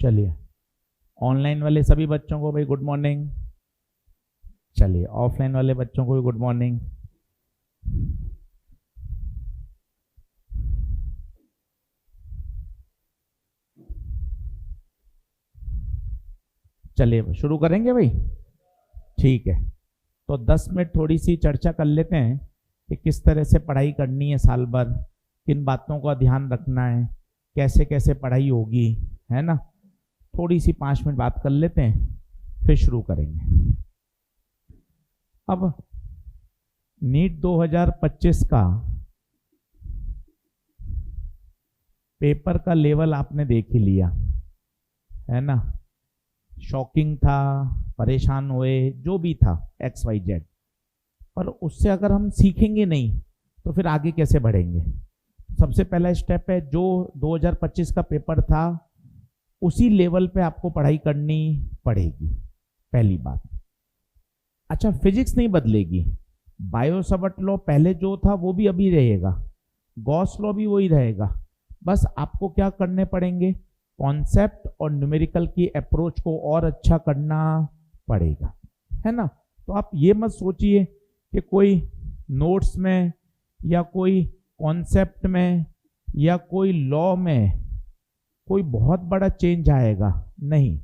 चलिए, ऑनलाइन वाले सभी बच्चों को भाई गुड मॉर्निंग। चलिए, ऑफलाइन वाले बच्चों को भी गुड मॉर्निंग। चलिए शुरू करेंगे भाई, ठीक है। तो 10 मिनट थोड़ी सी चर्चा कर लेते हैं कि किस तरह से पढ़ाई करनी है साल भर, किन बातों का ध्यान रखना है, कैसे कैसे पढ़ाई होगी, है ना। थोड़ी सी 5 मिनट बात कर लेते हैं, फिर शुरू करेंगे। अब नीट 2025 का पेपर का लेवल आपने देख ही लिया, है ना। शॉकिंग था, परेशान हुए, जो भी था XYZ, पर उससे अगर हम सीखेंगे नहीं तो फिर आगे कैसे बढ़ेंगे। सबसे पहला स्टेप है, जो 2025 का पेपर था उसी लेवल पे आपको पढ़ाई करनी पड़ेगी, पहली बात। अच्छा, फिजिक्स नहीं बदलेगी, बायो-सवर्ट लॉ पहले जो था वो भी अभी रहेगा, गॉस लॉ भी वही रहेगा। बस आपको क्या करने पड़ेंगे, कॉन्सेप्ट और न्यूमेरिकल की अप्रोच को और अच्छा करना पड़ेगा, है ना। तो आप ये मत सोचिए कि कोई नोट्स में या कोई कॉन्सेप्ट में या कोई लॉ में कोई बहुत बड़ा चेंज आएगा, नहीं।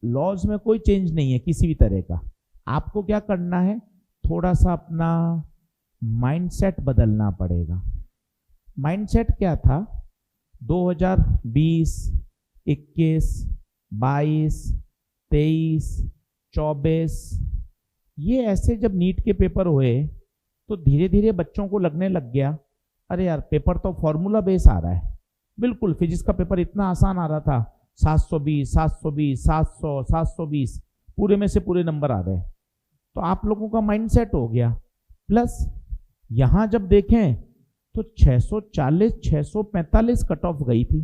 लॉज में कोई चेंज नहीं है किसी भी तरह का। आपको क्या करना है, थोड़ा सा अपना माइंडसेट बदलना पड़ेगा। माइंडसेट क्या था, 2020, 21, 22, 23, 24, ये ऐसे जब नीट के पेपर हुए तो धीरे धीरे बच्चों को लगने लग गया, अरे यार पेपर तो फॉर्मूला बेस आ रहा है। बिल्कुल, फिजिक्स का पेपर इतना आसान आ रहा था, 720, 720, 700, 720, पूरे में से पूरे नंबर आ रहे। तो आप लोगों का माइंडसेट हो गया। प्लस यहां जब देखें तो 640, 645 कट ऑफ गई थी।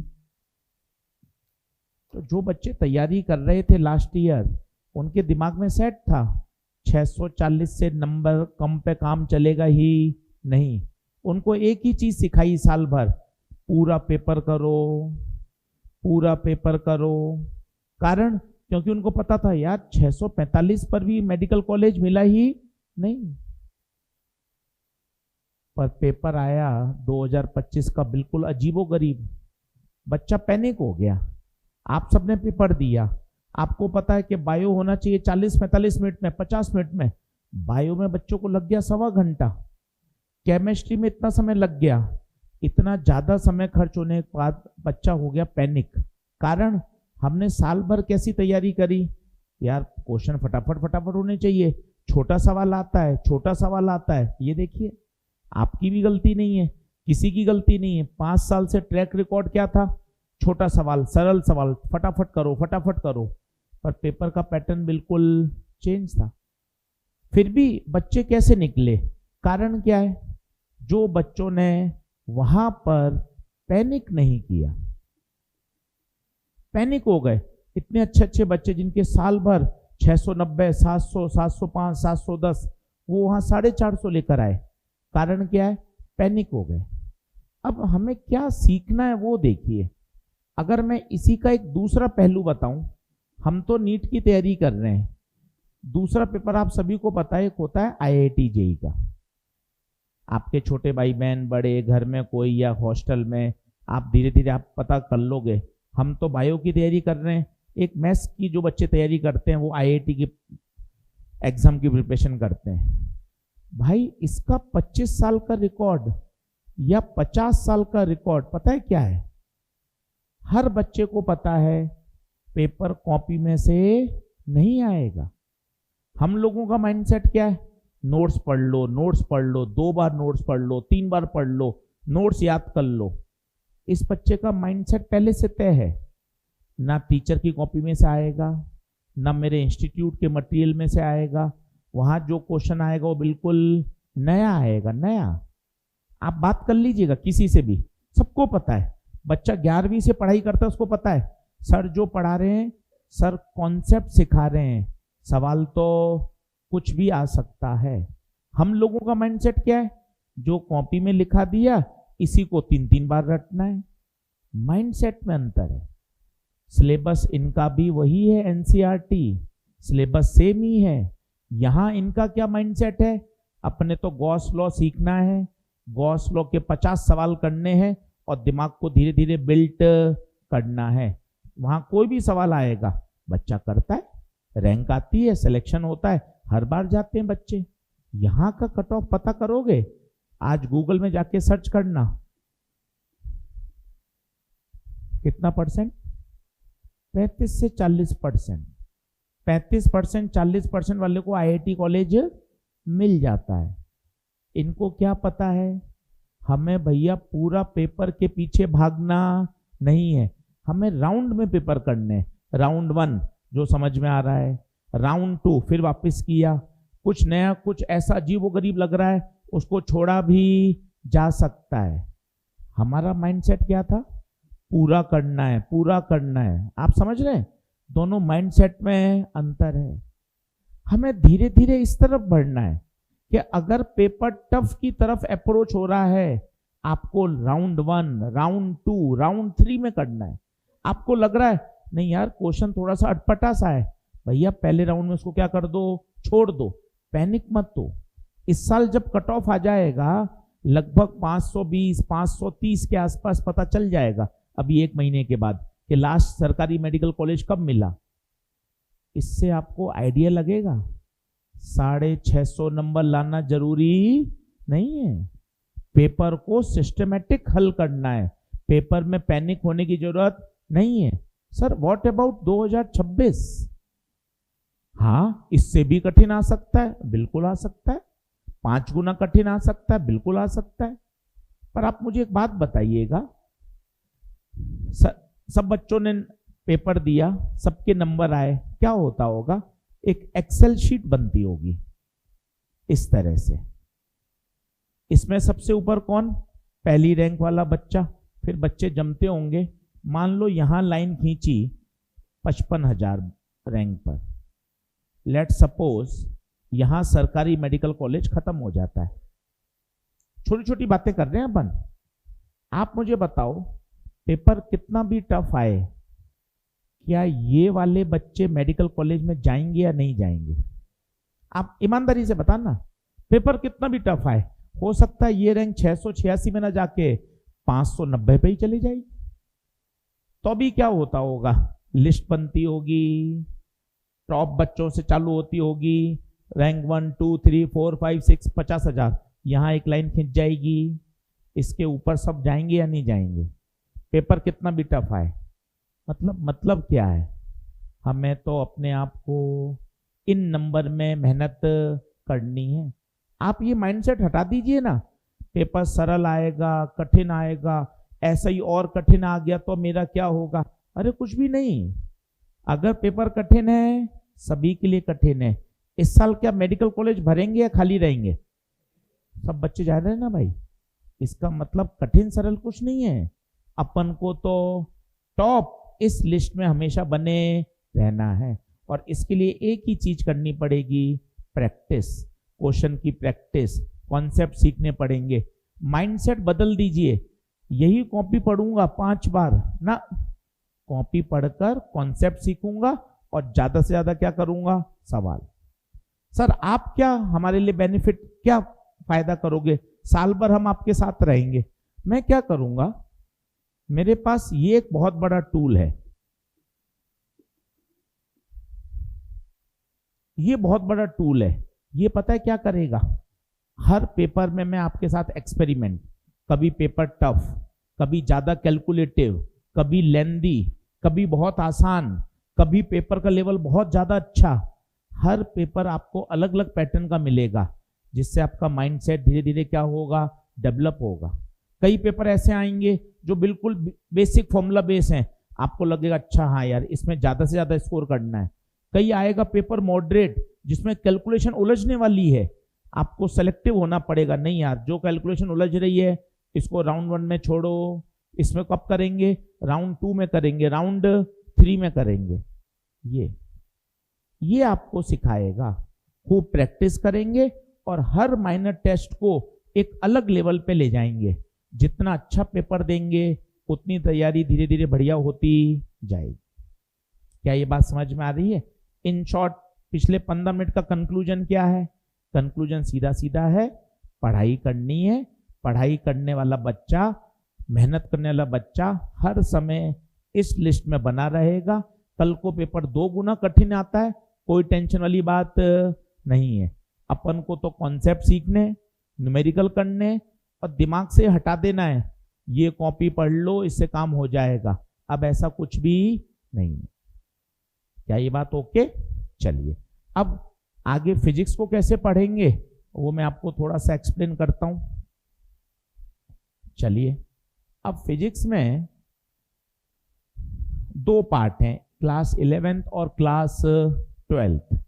तो जो बच्चे तैयारी कर रहे थे लास्ट ईयर, उनके दिमाग में सेट था 640 से नंबर कम पे काम चलेगा ही नहीं। उनको एक ही चीज सिखाई साल भर, पूरा पेपर करो, पूरा पेपर करो। कारण, क्योंकि उनको पता था यार 645 पर भी मेडिकल कॉलेज मिला ही नहीं। पर पेपर आया 2025 का बिल्कुल अजीबोगरीब, बच्चा पैनिक हो गया। आप सबने पेपर दिया, आपको पता है कि बायो होना चाहिए 40-45 मिनट में, 50 मिनट में, बायो में बच्चों को लग गया 1.25 घंटा, केमिस्ट्री में इतना समय लग गया। इतना ज्यादा समय खर्च होने के बाद बच्चा हो गया पैनिक। कारण, हमने साल भर कैसी तैयारी करी, यार क्वेश्चन फटाफट फटाफट होने चाहिए, छोटा सवाल आता है, छोटा सवाल आता है। ये देखिए, आपकी भी गलती नहीं है, किसी की गलती नहीं है। 5 साल से ट्रैक रिकॉर्ड क्या था, छोटा सवाल, सरल सवाल, फटाफट करो, फटाफट करो। पर पेपर का पैटर्न बिल्कुल चेंज था। फिर भी बच्चे कैसे निकले, कारण क्या है, जो बच्चों ने वहां पर पैनिक नहीं किया। पैनिक हो गए इतने अच्छे अच्छे बच्चे जिनके साल भर 690, 700, 705, 710, वो वहां 450 लेकर आए। कारण क्या है, पैनिक हो गए। अब हमें क्या सीखना है वो देखिए। अगर मैं इसी का एक दूसरा पहलू बताऊं, हम तो नीट की तैयारी कर रहे हैं, दूसरा पेपर आप सभी को पता है, एक होता है IIT JEE का। आपके छोटे भाई बहन, बड़े घर में कोई या हॉस्टल में, आप धीरे धीरे आप पता कर लोगे। हम तो बायो की तैयारी कर रहे हैं, एक मैथ्स की जो बच्चे तैयारी करते हैं वो IIT की एग्जाम की प्रिपरेशन करते हैं। भाई इसका 25 साल का रिकॉर्ड या 50 साल का रिकॉर्ड पता है क्या है, हर बच्चे को पता है पेपर कॉपी में से नहीं आएगा। हम लोगों का माइंडसेट क्या है, नोट्स पढ़ लो, नोट्स पढ़ लो, 2 बार नोट्स पढ़ लो, 3 बार पढ़ लो, नोट्स याद कर लो। इस बच्चे का माइंडसेट पहले से तय है, ना टीचर की कॉपी में से आएगा, ना मेरे इंस्टीट्यूट के मटेरियल में से आएगा। वहां जो क्वेश्चन आएगा वो बिल्कुल नया आएगा, नया। आप बात कर लीजिएगा किसी से भी, सबको पता है। बच्चा 11वीं से पढ़ाई करता है, उसको पता है सर जो पढ़ा रहे हैं, सर कॉन्सेप्ट सिखा रहे हैं, सवाल तो कुछ भी आ सकता है। हम लोगों का माइंडसेट क्या है, जो कॉपी में लिखा दिया इसी को 3-3 बार रटना है। माइंडसेट में अंतर है। सिलेबस इनका भी वही है, एनसीईआरटी सिलेबस सेम ही है। यहां इनका क्या माइंडसेट है, अपने तो गॉस लॉ सीखना है, गॉस लॉ के 50 सवाल करने हैं और दिमाग को धीरे धीरे बिल्ट करना है। वहां कोई भी सवाल आएगा बच्चा करता है, रैंक आती है, सिलेक्शन होता है, हर बार जाते हैं बच्चे। यहां का कट ऑफ पता करोगे, आज गूगल में जाके सर्च करना, कितना परसेंट, 35 से 40%। 35% 40% वाले को आईआईटी कॉलेज मिल जाता है। इनको क्या पता है, हमें भैया पूरा पेपर के पीछे भागना नहीं है, हमें राउंड में पेपर करने। राउंड 1 जो समझ में आ रहा है, राउंड 2 फिर वापस किया, कुछ नया कुछ ऐसा अजीबोगरीब लग रहा है उसको छोड़ा भी जा सकता है। हमारा माइंडसेट क्या था, पूरा करना है, पूरा करना है। आप समझ रहे हैं, दोनों माइंडसेट में अंतर है। हमें धीरे धीरे इस तरफ बढ़ना है कि अगर पेपर टफ की तरफ अप्रोच हो रहा है, आपको राउंड 1, राउंड 2, राउंड 3 में करना है। आपको लग रहा है नहीं यार क्वेश्चन थोड़ा सा अटपटा सा है, भैया पहले राउंड में उसको क्या कर दो, छोड़ दो, पैनिक मत दो। इस साल जब कट ऑफ आ जाएगा लगभग 520 530 के आसपास पता चल जाएगा अभी 1 महीने के बाद कि लास्ट सरकारी मेडिकल कॉलेज कब मिला। इससे आपको आइडिया लगेगा 650 नंबर लाना जरूरी नहीं है। पेपर को सिस्टमेटिक हल करना है, पेपर में पैनिक होने की जरूरत नहीं है। सर व्हाट अबाउट 2026, हाँ इससे भी कठिन आ सकता है, बिल्कुल आ सकता है, 5 गुना कठिन आ सकता है, बिल्कुल आ सकता है। पर आप मुझे एक बात बताइएगा, सब बच्चों ने पेपर दिया, सबके नंबर आए, क्या होता होगा, एक एक्सेल शीट बनती होगी इस तरह से। इसमें सबसे ऊपर कौन, पहली रैंक वाला बच्चा, फिर बच्चे जमते होंगे। मान लो यहां लाइन खींची 55,000 रैंक पर, लेट सपोज यहां सरकारी मेडिकल कॉलेज खत्म हो जाता है। छोटी छोटी बातें कर रहे हैं अपन। आप मुझे बताओ पेपर कितना भी टफ आए, क्या ये वाले बच्चे मेडिकल कॉलेज में जाएंगे या नहीं जाएंगे? आप ईमानदारी से बताना, पेपर कितना भी टफ आए, हो सकता है ये रैंक 686 में ना जाके 590 पे ही चली जाएगी। तो भी क्या होता होगा, लिस्ट बनती होगी, टॉप बच्चों से चालू होती होगी, रैंक 1 2 3 4 5 6 50,000, यहां एक लाइन खिंच जाएगी, इसके ऊपर सब जाएंगे या नहीं जाएंगे? पेपर कितना भी टफ आए, मतलब क्या है, हमें तो अपने आप को इन नंबर में मेहनत करनी है। आप ये माइंडसेट हटा दीजिए ना, पेपर सरल आएगा कठिन आएगा, ऐसा ही और कठिन आ गया तो मेरा क्या होगा। अरे कुछ भी नहीं, अगर पेपर कठिन है सभी के लिए कठिन है। इस साल क्या मेडिकल कॉलेज भरेंगे या खाली रहेंगे? सब बच्चे जा रहे हैं ना भाई, इसका मतलब कठिन सरल कुछ नहीं है। अपन को तो टॉप इस लिस्ट में हमेशा बने रहना है, और इसके लिए एक ही चीज करनी पड़ेगी, प्रैक्टिस, क्वेश्चन की प्रैक्टिस, कॉन्सेप्ट सीखने पड़ेंगे। माइंडसेट बदल दीजिए, यही कॉपी पढ़ूंगा 5 बार ना, कॉपी पढ़कर कॉन्सेप्ट सीखूंगा और ज्यादा से ज्यादा क्या करूंगा, सवाल। सर आप क्या हमारे लिए बेनिफिट, क्या फायदा करोगे, साल भर हम आपके साथ रहेंगे। मैं क्या करूंगा, मेरे पास ये एक बहुत बड़ा टूल है, ये बहुत बड़ा टूल है। ये पता है क्या करेगा, हर पेपर में मैं आपके साथ एक्सपेरिमेंट, कभी पेपर टफ, कभी ज्यादा कैलकुलेटिव, कभी लेंदी, कभी बहुत आसान, कभी पेपर का लेवल बहुत ज्यादा अच्छा, हर पेपर आपको अलग अलग पैटर्न का मिलेगा, जिससे आपका माइंडसेट धीरे धीरे क्या होगा, डेवलप होगा। कई पेपर ऐसे आएंगे जो बिल्कुल बेसिक फॉर्मूला बेस हैं, आपको लगेगा अच्छा हाँ यार इसमें ज्यादा से ज्यादा स्कोर करना है। कई आएगा पेपर मॉडरेट जिसमें कैलकुलेशन उलझने वाली है, आपको सेलेक्टिव होना पड़ेगा, नहीं यार जो कैलकुलेशन उलझ रही है इसको राउंड 1 में छोड़ो, इसमें कब करेंगे, राउंड 2 में करेंगे, राउंड 3 में करेंगे। ये आपको सिखाएगा। खूब प्रैक्टिस करेंगे और हर माइनर टेस्ट को एक अलग लेवल पे ले जाएंगे। जितना अच्छा पेपर देंगे उतनी तैयारी धीरे धीरे बढ़िया होती जाएगी। क्या ये बात समझ में आ रही है? इन शॉर्ट पिछले 15 मिनट का कंक्लूजन क्या है? कंक्लूजन सीधा सीधा है, पढ़ाई करनी है। पढ़ाई करने वाला बच्चा, मेहनत करने वाला बच्चा हर समय इस लिस्ट में बना रहेगा। कल को पेपर 2 गुना कठिन आता है, कोई टेंशन वाली बात नहीं है। अपन को तो कॉन्सेप्ट सीखने, न्यूमेरिकल करने और दिमाग से हटा देना है। ये कॉपी पढ़ लो, इससे काम हो जाएगा। अब ऐसा कुछ भी नहीं है। क्या ये बात ओके? चलिए अब आगे फिजिक्स को कैसे पढ़ेंगे वो मैं आपको थोड़ा सा एक्सप्लेन करता हूं। चलिए, अब फिजिक्स में 2 पार्ट हैं, क्लास 11th और क्लास 12th।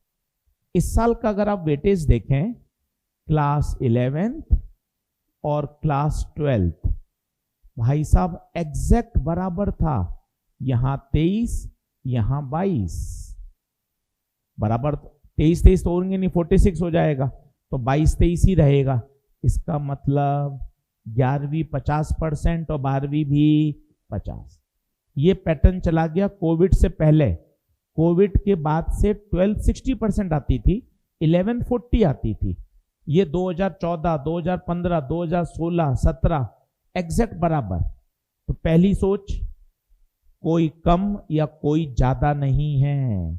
इस साल का अगर आप वेटेज देखें, क्लास 11th और क्लास 12th, भाई साहब एग्जैक्ट बराबर था। यहां 23, यहां 22, बराबर 23 तो होंगे नहीं, 46 हो जाएगा, तो 22-23 ही रहेगा। इसका मतलब 11वीं 50% और 12वीं भी 50। ये पैटर्न चला गया कोविड से पहले। कोविड के बाद से 12 60% आती थी, 11 40 आती थी। ये 2014, 2015, 2016, 17 एग्जैक्ट बराबर। तो पहली सोच, कोई कम या कोई ज्यादा नहीं है,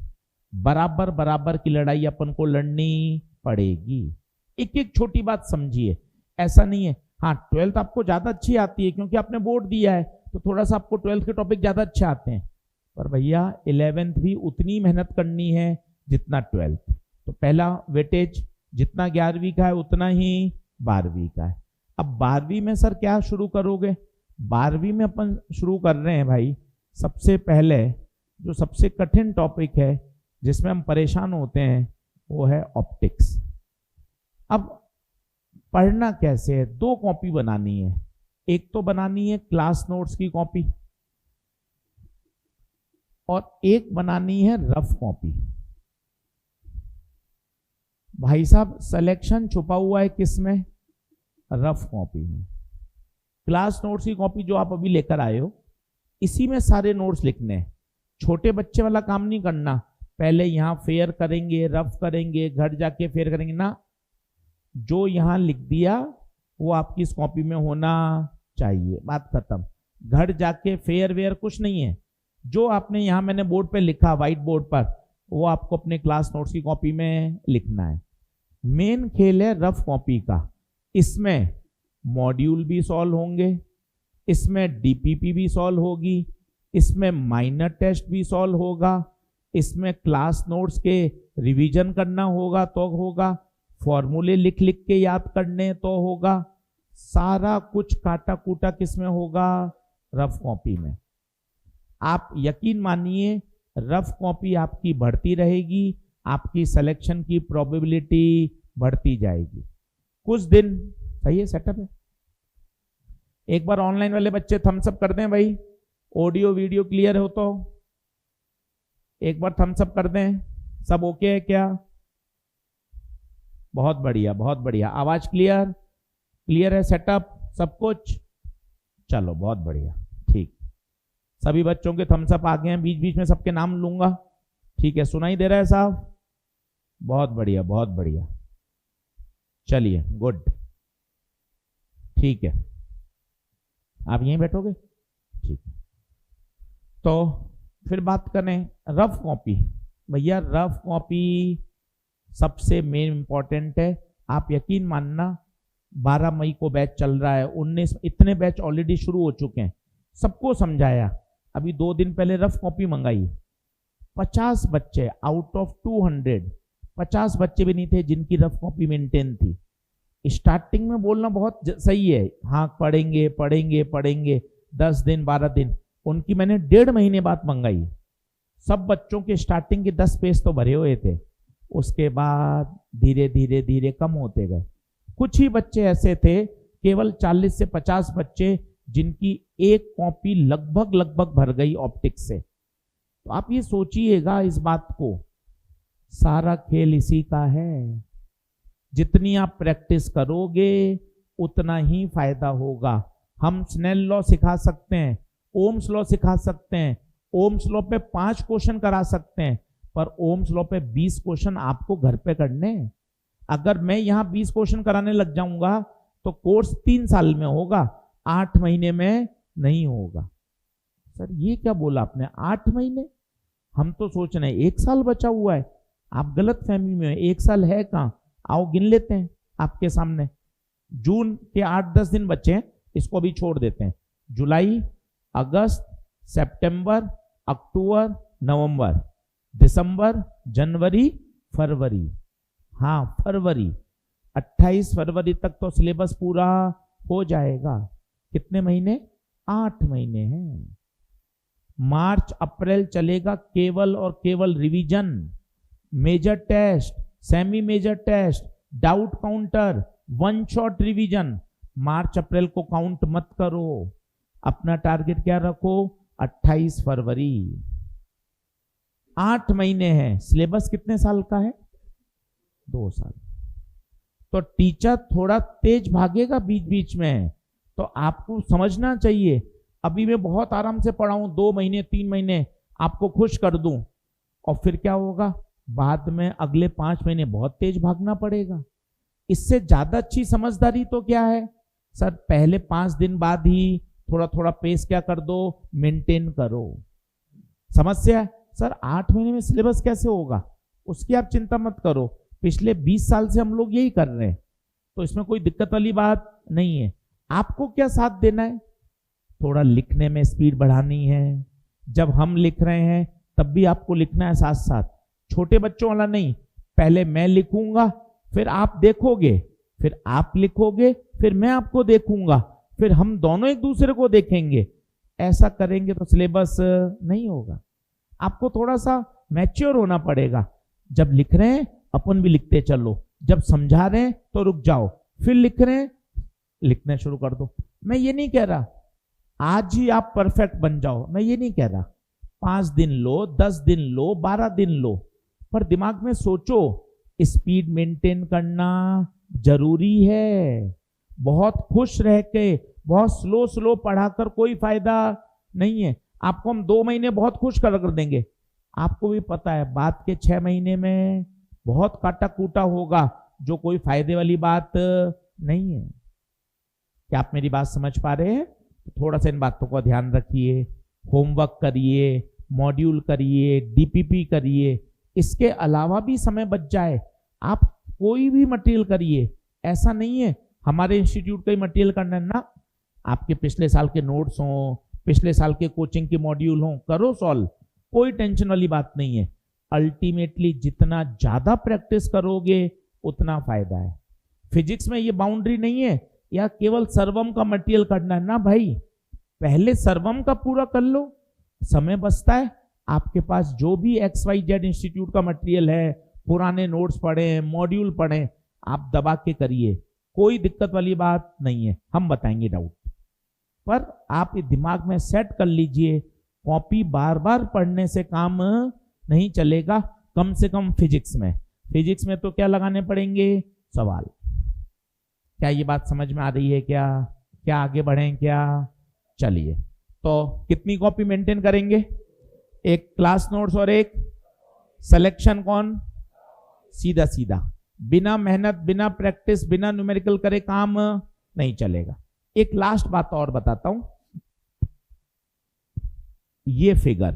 बराबर बराबर की लड़ाई अपन को लड़नी पड़ेगी। एक एक छोटी बात समझिए, ऐसा नहीं है हाँ 12th आपको ज्यादा अच्छी आती है क्योंकि आपने बोर्ड दिया है तो थोड़ा सा आपको 12th के टॉपिक ज्यादा अच्छे आते हैं, पर भैया 11th भी उतनी मेहनत करनी है जितना 12th। तो पहला वेटेज जितना 11वीं का है उतना ही 12वीं का है। अब 12वीं में सर क्या शुरू करोगे? 12वीं में अपन शुरू कर रहे हैं भाई, सबसे पहले जो सबसे कठिन टॉपिक है जिसमें हम परेशान होते हैं वो है ऑप्टिक्स। अब पढ़ना कैसे है? 2 कॉपी बनानी है। एक तो बनानी है क्लास नोट्स की कॉपी और एक बनानी है रफ कॉपी। भाई साहब सिलेक्शन छुपा हुआ है किसमें? रफ कॉपी में। क्लास नोट्स की कॉपी जो आप अभी लेकर आए हो, इसी में सारे नोट्स लिखने हैं। छोटे बच्चे वाला काम नहीं करना, पहले यहां फेयर करेंगे, रफ करेंगे, घर जाके फेयर करेंगे ना। जो यहां लिख दिया वो आपकी इस कॉपी में होना चाहिए, बात खत्म। घर जाके फेयर वेयर कुछ नहीं है। जो आपने यहां मैंने बोर्ड पे लिखा व्हाइट बोर्ड पर, वो आपको अपने क्लास नोट्स की कॉपी में लिखना है। मेन खेल है रफ कॉपी का। इसमें मॉड्यूल भी सॉल्व होंगे, इसमें डीपीपी भी सॉल्व होगी, इसमें माइनर टेस्ट भी सॉल्व होगा, इसमें क्लास नोट्स के रिवीजन करना होगा तो होगा, फॉर्मूले लिख लिख के याद करने तो होगा। सारा कुछ काटा कूटा किसमें होगा? रफ कॉपी में। आप यकीन मानिए रफ कॉपी आपकी बढ़ती रहेगी, आपकी सिलेक्शन की प्रोबेबिलिटी बढ़ती जाएगी। कुछ दिन सही है, सेटअप है। एक बार ऑनलाइन वाले बच्चे थम्स अप कर दें भाई, ऑडियो वीडियो क्लियर हो तो एक बार थम्स अप कर दें। सब ओके है क्या? बहुत बढ़िया, बहुत बढ़िया। आवाज क्लियर? क्लियर है सेटअप सब कुछ? चलो बहुत बढ़िया, ठीक। सभी बच्चों के थम्स अप आ गए हैं, बीच बीच में सबके नाम लूंगा, ठीक है। सुनाई दे रहा है साहब? बहुत बढ़िया, बहुत बढ़िया। चलिए गुड, ठीक है। आप यहीं बैठोगे? ठीक है। तो फिर बात करें रफ कॉपी। भैया रफ कॉपी सबसे मेन इंपॉर्टेंट है। आप यकीन मानना 12 मई को बैच चल रहा है, 19 इतने बैच ऑलरेडी शुरू हो चुके हैं। सबको समझाया, अभी 2 दिन पहले रफ कॉपी मंगाई। 50 बच्चे आउट ऑफ 200, 50 बच्चे भी नहीं थे जिनकी रफ कॉपी मेंटेन थी। स्टार्टिंग में बोलना बहुत सही है, हाँ पढ़ेंगे पढ़ेंगे पढ़ेंगे, 10 दिन 12 दिन, उनकी मैंने 1.5 महीने बाद मंगाई। सब बच्चों के स्टार्टिंग के 10 पेज तो भरे हुए थे, उसके बाद धीरे धीरे धीरे कम होते गए। कुछ ही बच्चे ऐसे थे, केवल 40 से 50 बच्चे जिनकी एक कॉपी लगभग लगभग भर गई ऑप्टिक्स से। तो आप ये सोचिएगा इस बात को, सारा खेल इसी का है। जितनी आप प्रैक्टिस करोगे उतना ही फायदा होगा। हम स्नेल लॉ सिखा सकते हैं, ओम्स लॉ सिखा सकते हैं, ओम्स लॉ पे 5 क्वेश्चन करा सकते हैं, पर ओम्स लॉ पे 20 क्वेश्चन आपको घर पे करने हैं। अगर मैं यहां 20 क्वेश्चन कराने लग जाऊंगा तो कोर्स 3 साल में होगा, 8 महीने में नहीं होगा। सर ये क्या बोला आपने, 8 महीने? हम तो सोच रहे हैं 1 साल बचा हुआ है। आप गलत फहमी में हैं, 1 साल है कहां, आओ गिन लेते हैं आपके सामने। जून के 8-10 दिन बचे हैं, इसको भी छोड़ देते हैं। जुलाई, अगस्त, सितंबर, अक्टूबर, नवंबर, दिसंबर, जनवरी, फरवरी। हाँ फरवरी, 28 फरवरी तक तो सिलेबस पूरा हो जाएगा। कितने महीने? 8 महीने हैं। मार्च अप्रैल चलेगा केवल और केवल revision, major test, semi major test, doubt counter, one shot revision. मार्च अप्रैल को काउंट मत करो, अपना टारगेट क्या रखो, 28 फरवरी। 8 महीने हैं, सिलेबस कितने साल का है? 2 साल। तो टीचर थोड़ा तेज भागेगा बीच बीच में, तो आपको समझना चाहिए। अभी मैं बहुत आराम से पढ़ाऊं, 2 महीने 3 महीने आपको खुश कर दूं, और फिर क्या होगा, बाद में अगले 5 महीने बहुत तेज भागना पड़ेगा। इससे ज्यादा अच्छी समझदारी तो क्या है सर, पहले 5 दिन बाद ही थोड़ा थोड़ा पेस क्या कर दो, मेंटेन करो। समस्या है सर 8 महीने में सिलेबस कैसे होगा, उसकी आप चिंता मत करो। पिछले 20 साल से हम लोग यही कर रहे हैं, तो इसमें कोई दिक्कत वाली बात नहीं है। आपको क्या साथ देना है, थोड़ा लिखने में स्पीड बढ़ानी है। जब हम लिख रहे हैं तब भी आपको लिखना है साथ साथ, छोटे बच्चों वाला नहीं। पहले मैं लिखूंगा, फिर आप देखोगे, फिर आप लिखोगे, फिर मैं आपको देखूंगा, फिर हम दोनों एक दूसरे को देखेंगे। ऐसा करेंगे तो सिलेबस नहीं होगा। आपको थोड़ा सा मैच्योर होना पड़ेगा। जब लिख रहे हैं अपन भी लिखते चलो, जब समझा रहे हैं तो रुक जाओ, फिर लिख रहे हैं लिखना शुरू कर दो। मैं ये नहीं कह रहा आज ही आप परफेक्ट बन जाओ, मैं ये नहीं कह रहा। 5 दिन लो, 10 दिन लो, 12 दिन लो, पर दिमाग में सोचो स्पीड मेंटेन करना जरूरी है। बहुत खुश रह के बहुत स्लो स्लो पढ़ाकर कोई फायदा नहीं है। आपको हम 2 महीने बहुत खुश कर देंगे, आपको भी पता है बाद के 6 महीने में बहुत काटा कूटा होगा, जो कोई फायदे वाली बात नहीं है। क्या आप मेरी बात समझ पा रहे हैं? थोड़ा सा इन बातों का ध्यान रखिए। होमवर्क करिए, मॉड्यूल करिए, डीपीपी करिए। इसके अलावा भी समय बच जाए, आप कोई भी मटेरियल करिए। ऐसा नहीं है हमारे इंस्टीट्यूट का ही मटेरियल करना है ना, आपके पिछले साल के नोट्स हों, पिछले साल के कोचिंग के मॉड्यूल हों, करो सॉल्व, कोई टेंशन वाली बात नहीं है। अल्टीमेटली जितना ज्यादा प्रैक्टिस करोगे उतना फायदा है। फिजिक्स में ये बाउंड्री नहीं है या केवल सर्वम का मटेरियल करना है ना भाई, पहले सर्वम का पूरा कर लो, समय बचता है। आपके पास जो भी XYZ इंस्टीट्यूट का मटेरियल है, पुराने नोट्स पढ़े, मॉड्यूल पढ़े, आप दबा के करिए, कोई दिक्कत वाली बात नहीं है, हम बताएंगे डाउट। पर आप ये दिमाग में सेट कर लीजिए, कॉपी बार बार पढ़ने से काम नहीं चलेगा। कम से कम फिजिक्स में तो क्या लगाने पड़ेंगे, सवाल। क्या ये बात समझ में आ रही है? क्या आगे बढ़ें क्या? चलिए, तो कितनी कॉपी मेंटेन करेंगे? एक क्लास नोट्स और एक सिलेक्शन। कौन? सीधा सीधा, बिना मेहनत, बिना प्रैक्टिस, बिना न्यूमेरिकल करे काम नहीं चलेगा। एक लास्ट बात और बताता हूं, ये फिगर,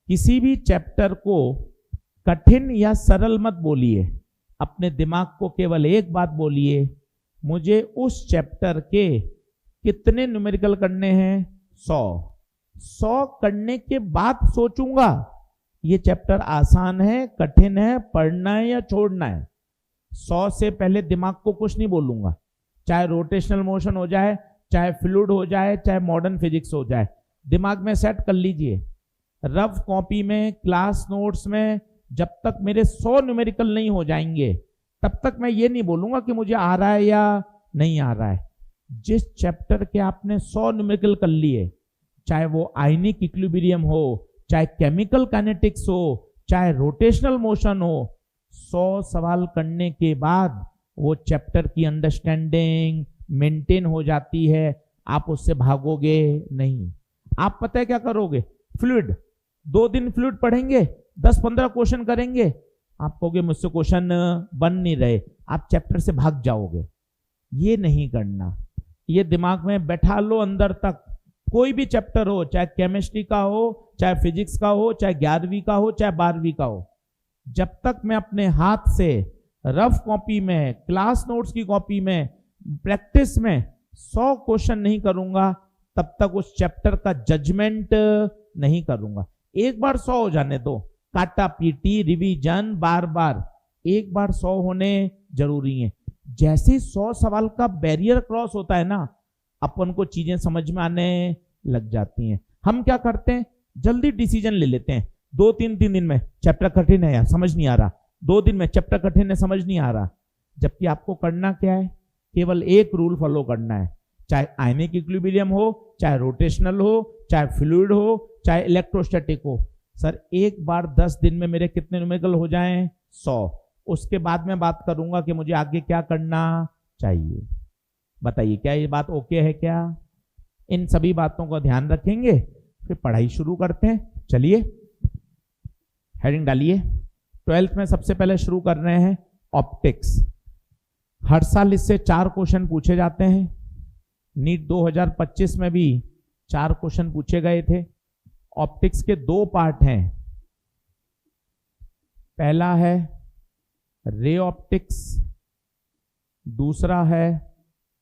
किसी भी चैप्टर को कठिन या सरल मत बोलिए, अपने दिमाग को केवल एक बात बोलिए, मुझे उस चैप्टर के कितने न्यूमेरिकल करने हैं? 100 करने के बाद सोचूंगा ये चैप्टर आसान है, कठिन है, पढ़ना है या छोड़ना है। 100 से पहले दिमाग को कुछ नहीं बोलूंगा, चाहे रोटेशनल मोशन हो जाए, चाहे फ्लूइड हो जाए, चाहे मॉडर्न फिजिक्स हो जाए। दिमाग में सेट कर लीजिए। रफ कॉपी में, क्लास नोट्स में जब तक मेरे 100 न्यूमेरिकल नहीं हो जाएंगे तब तक मैं ये नहीं बोलूंगा कि मुझे आ रहा है या नहीं आ रहा है। जिस चैप्टर के आपने 100 न्यूमेरिकल कर लिए, चाहे वो आयनिक इक्विलिब्रियम हो, चाहे केमिकल काइनेटिक्स हो, चाहे रोटेशनल मोशन हो, 100 सवाल करने के बाद वो चैप्टर की अंडरस्टैंडिंग मेंटेन हो जाती है, आप उससे भागोगे नहीं। आप पता है क्या करोगे, फ्लूइड 2 दिन फ्लूइड पढ़ेंगे, 10-15 क्वेश्चन करेंगे, आप कहोगे मुझसे क्वेश्चन बन नहीं रहे, आप चैप्टर से भाग जाओगे। ये नहीं करना, ये दिमाग में बैठा लो अंदर तक। कोई भी चैप्टर हो, चाहे केमिस्ट्री का हो, चाहे फिजिक्स का हो, चाहे 11वीं का हो, चाहे 12वीं का हो, जब तक मैं अपने हाथ से रफ कॉपी में, क्लास नोट्स की कॉपी में, प्रैक्टिस में 100 क्वेश्चन नहीं करूंगा, तब तक उस चैप्टर का जजमेंट नहीं करूंगा। एक बार 100 हो जाने दो, काटा पीटी रिवीजन बार बार, एक बार 100 होने जरूरी है। जैसे 100 सवाल का बैरियर क्रॉस होता है ना, अपन को चीजें समझ में आने लग जाती हैं। हम क्या करते हैं, जल्दी डिसीजन ले लेते हैं, 2-3 दिन में चैप्टर कठिन है यार समझ नहीं आ रहा, 2 दिन में चैप्टर कठिन है समझ नहीं आ रहा। जबकि आपको करना क्या है, केवल एक रूल फॉलो करना है, चाहे आयनिक इक्विलिब्रियम हो, चाहे रोटेशनल हो, चाहे फ्लूइड हो, चाहे इलेक्ट्रोस्टैटिक हो। सर एक बार 10 दिन में मेरे कितने न्यूमेरिकल हो जाएं, 100। उसके बाद मैं बात करूंगा कि मुझे आगे क्या करना चाहिए। बताइए क्या ये बात ओके है क्या? इन सभी बातों को ध्यान रखेंगे, फिर पढ़ाई शुरू करते हैं। चलिए हेडिंग डालिए। 12th में सबसे पहले शुरू कर रहे हैं ऑप्टिक्स। हर साल इससे 4 क्वेश्चन पूछे जाते हैं। नीट 2025 में भी 4 क्वेश्चन पूछे गए थे। ऑप्टिक्स के 2 पार्ट हैं। पहला है रे ऑप्टिक्स, दूसरा है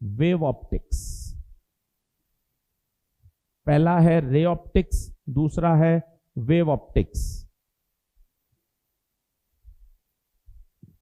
वेव ऑप्टिक्स। पहला है रे ऑप्टिक्स, दूसरा है वेव ऑप्टिक्स।